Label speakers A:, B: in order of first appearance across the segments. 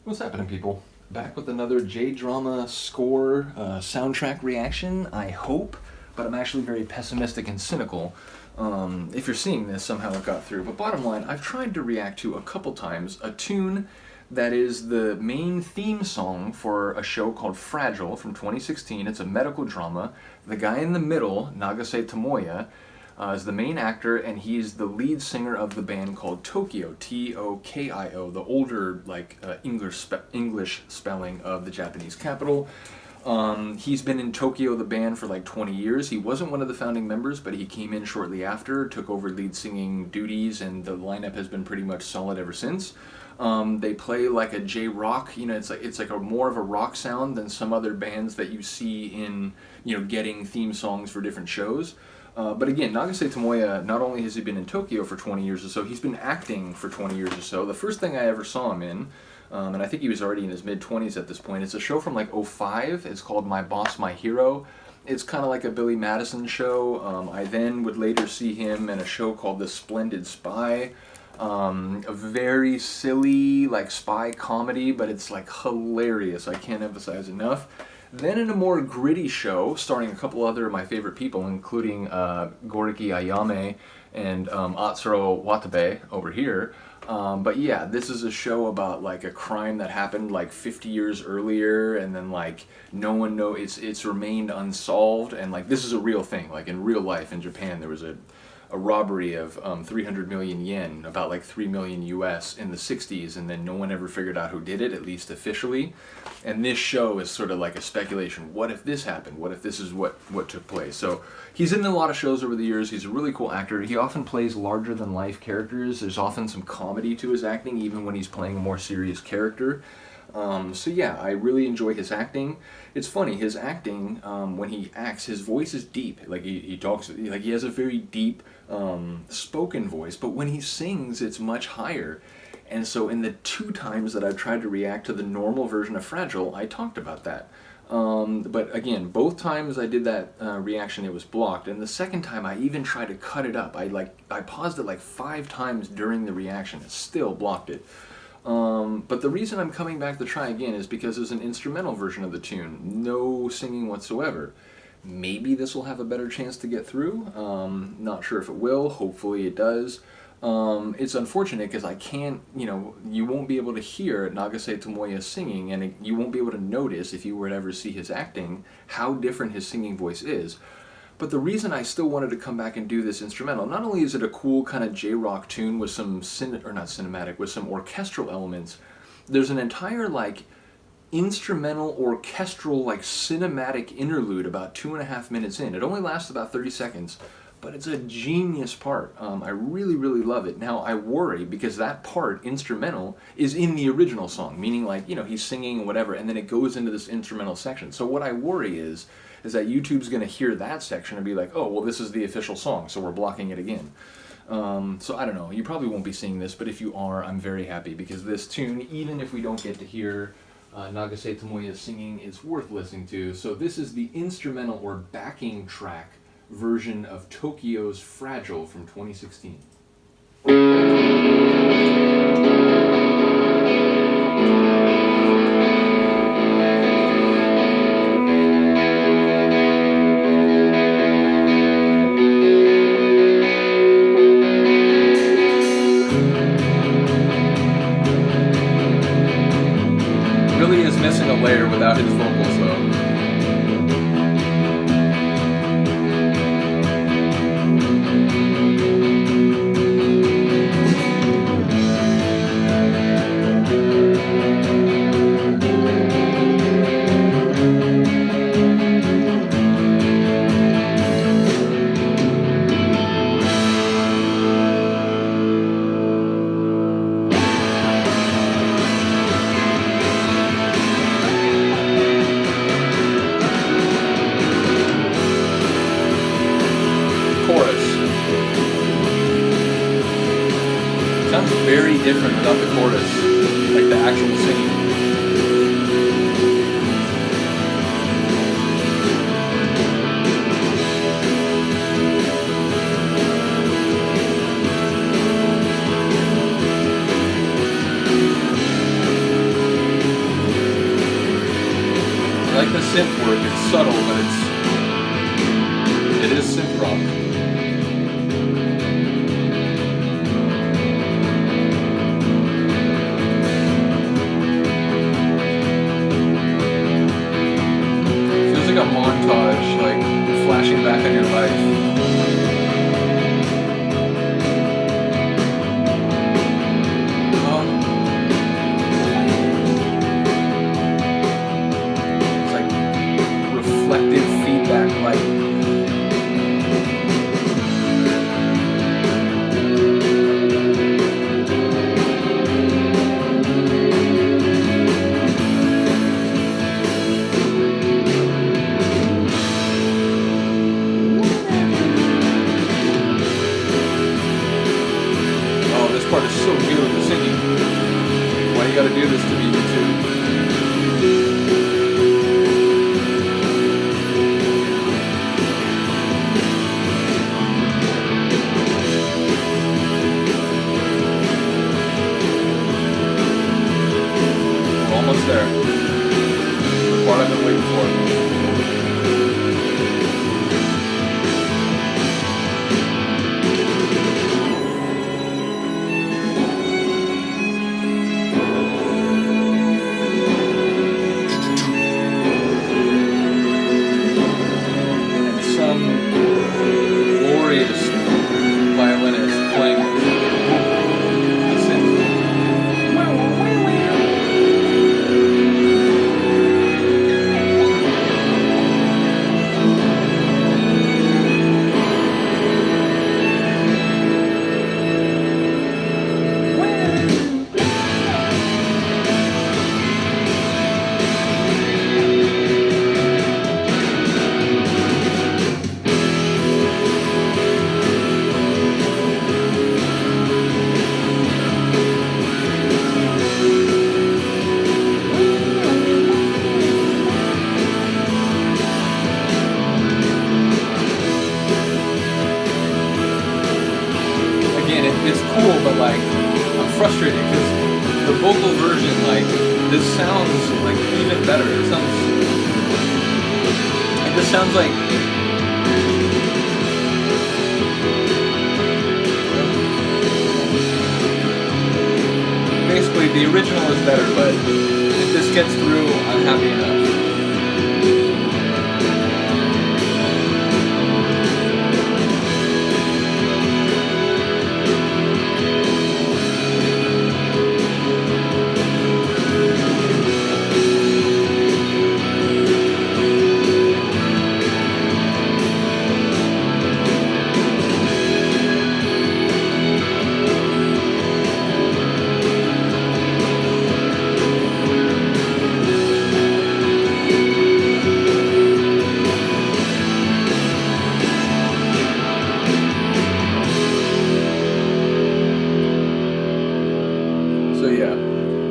A: What's happening, people? Back with another J-drama score soundtrack reaction, I hope, but I'm actually very pessimistic and cynical. If you're seeing this, somehow it got through. But bottom line, I've tried to react to a couple times a tune that is the main theme song for a show called Fragile from 2016. It's a medical drama. The guy in the middle, Nagase Tomoya, is the main actor, and he's the lead singer of the band called Tokio, Tokio, the older English spelling of the Japanese capital. He's been in Tokio, the band, for like 20 years. He wasn't one of the founding members, but he came in shortly after, took over lead singing duties, and the lineup has been pretty much solid ever since. They play like a J-rock, it's like a more of a rock sound than some other bands that you see in, getting theme songs for different shows. But again, Nagase Tomoya, not only has he been in Tokyo for 20 years or so, he's been acting for 20 years or so. The first thing I ever saw him in, and I think he was already in his mid-20s at this point, it's a show from like '05. It's called My Boss, My Hero. It's kind of like a Billy Madison show. I then would later see him in a show called The Splendid Spy. A very silly, like, spy comedy, but it's like hilarious. I can't emphasize enough. Then in a more gritty show, starring a couple other of my favorite people, including Goriki Ayame and Atsuro Watabe over here. But yeah, this is a show about like a crime that happened like 50 years earlier, and then like no one knows, it's remained unsolved, and like this is a real thing. Like in real life in Japan, there was a robbery of 300 million yen, about like 3 million US in the 60s, and then no one ever figured out who did it, at least officially. And this show is sort of like a speculation. What if this happened? What if this is what took place? So he's in a lot of shows over the years. He's a really cool actor. He often plays larger than life characters. There's often some comedy to his acting, even when he's playing a more serious character. So yeah, I really enjoy his acting. It's funny, his acting, when he acts, his voice is deep. Like he talks, like he has a very deep spoken voice, but when he sings, it's much higher. And so in the 2 times that I've tried to react to the normal version of Fragile, I talked about that. But again, both times I did that reaction, it was blocked. And the second time I even tried to cut it up. I paused it like 5 times during the reaction. It still blocked it. But the reason I'm coming back to try again is because there's an instrumental version of the tune. No singing whatsoever. Maybe this will have a better chance to get through. Not sure if it will. Hopefully it does. It's unfortunate because I can't, you won't be able to hear Nagase Tomoya singing, and you won't be able to notice, if you were to ever see his acting, how different his singing voice is. But the reason I still wanted to come back and do this instrumental, not only is it a cool kind of J-rock tune with some, with some orchestral elements, there's an entire, like, instrumental, orchestral, like, cinematic interlude about 2.5 minutes in. It only lasts about 30 seconds, but it's a genius part. I really, really love it. Now, I worry, because that part, instrumental, is in the original song, meaning, like, he's singing and whatever, and then it goes into this instrumental section. So what I worry is that YouTube's going to hear that section and be like, oh, well, this is the official song, so we're blocking it again. So I don't know, you probably won't be seeing this, but if you are, I'm very happy, because this tune, even if we don't get to hear Nagase Tomoya singing, it's worth listening to. So this is the instrumental or backing track version of Tokyo's Fragile from 2016. Really is missing a layer without his vocals though. like the synth work. It's subtle, but it is synth rock. Feels like a montage, like flashing back on your life. Part is so good with the singing. Why you gotta do this to me, YouTube? We're almost there. The part I've been waiting for. It's cool, but like I'm frustrated because the vocal version, like this sounds like even better. It just sounds like basically the original is better, but if this gets through, I'm happy enough.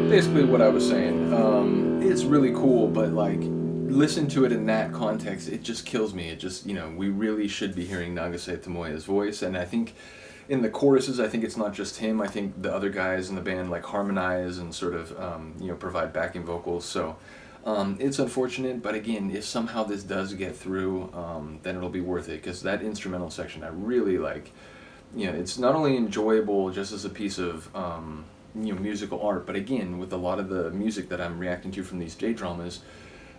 A: Basically what I was saying, it's really cool, but like listen to it in that context, it just kills me. It just, we really should be hearing Nagase Tomoya's voice, and I think in the choruses, I think it's not just him. I think the other guys in the band like harmonize and sort of provide backing vocals. So it's unfortunate, but again, if somehow this does get through, then it'll be worth it, because that instrumental section I really like. It's not only enjoyable just as a piece of musical art, but again, with a lot of the music that I'm reacting to from these J-dramas,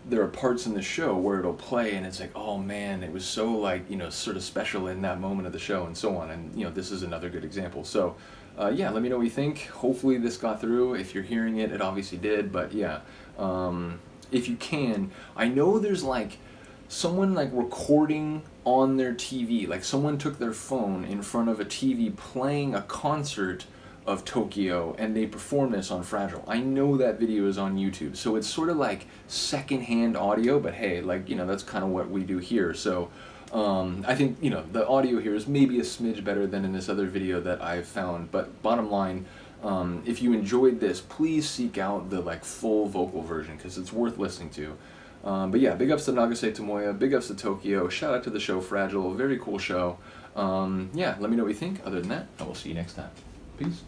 A: there are parts in the show where it'll play and it's like, oh man, it was so like, sort of special in that moment of the show and so on. And this is another good example. So yeah, let me know what you think. Hopefully this got through. If you're hearing it, it obviously did, but yeah, if you can, I know there's like someone like recording on their TV, like someone took their phone in front of a TV playing a concert of Tokio, and they perform this on Fragile. I know that video is on YouTube, so it's sort of like secondhand audio, but hey, like, that's kind of what we do here. So I think, the audio here is maybe a smidge better than in this other video that I've found, but bottom line, if you enjoyed this, please seek out the like full vocal version, because it's worth listening to. But yeah, big ups to Nagase Tomoya, big ups to Tokio, shout out to the show Fragile, very cool show. Yeah, let me know what you think. Other than that, I will see you next time. Peace.